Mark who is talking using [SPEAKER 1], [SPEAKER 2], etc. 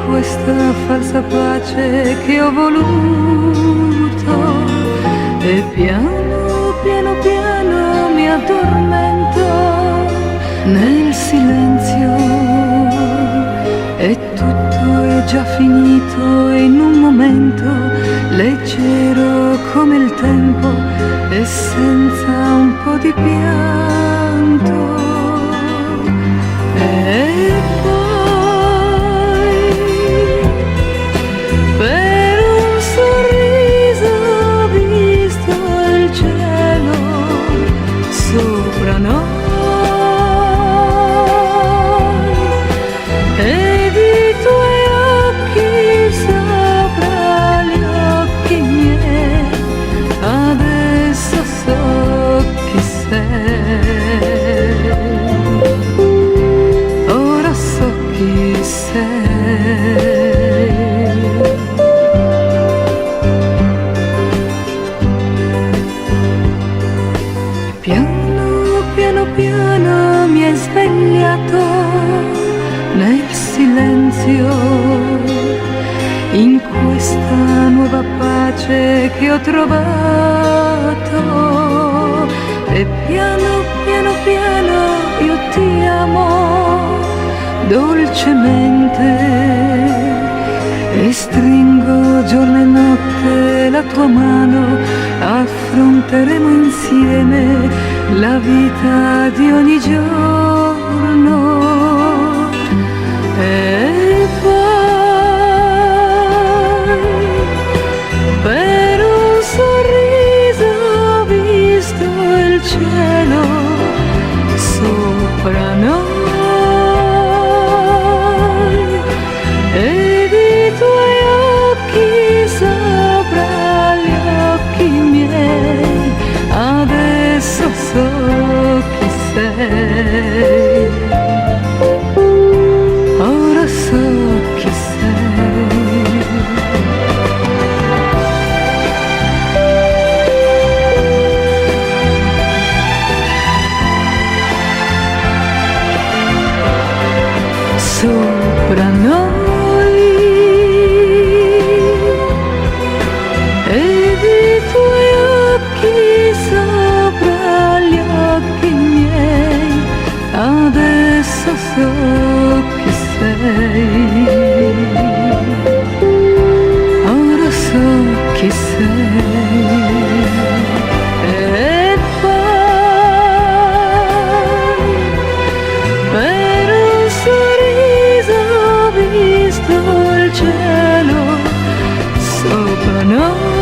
[SPEAKER 1] questa falsa pace che ho voluto, e piano, piano, piano mi addormento nel silenzio, e tutto è già finito in un momento, leggero come il tempo e senza un po' di pianto. E poi per un sorriso ho visto il cielo sopra noi, ed i tuoi occhi sopra gli occhi miei, adesso so chi sei, ora so chi sei. Piano, piano, piano mi hai svegliato nel silenzio, in questa nuova pace che ho trovato, e piano, piano, piano io ti amo dolcemente, e stringo giorno e notte la tua mano, affronteremo insieme la vita di ogni giorno. E poi per un sorriso ho visto il cielo sopra noi, ed i tuoi occhi sopra gli occhi miei, adesso so chi sei, ora so chi sei. Sopra noi, ed i tuoi occhi sopra gli occhi miei, adesso so chi sei, ora so chi sei. E poi per un sorriso ho visto il cielo sopra noi,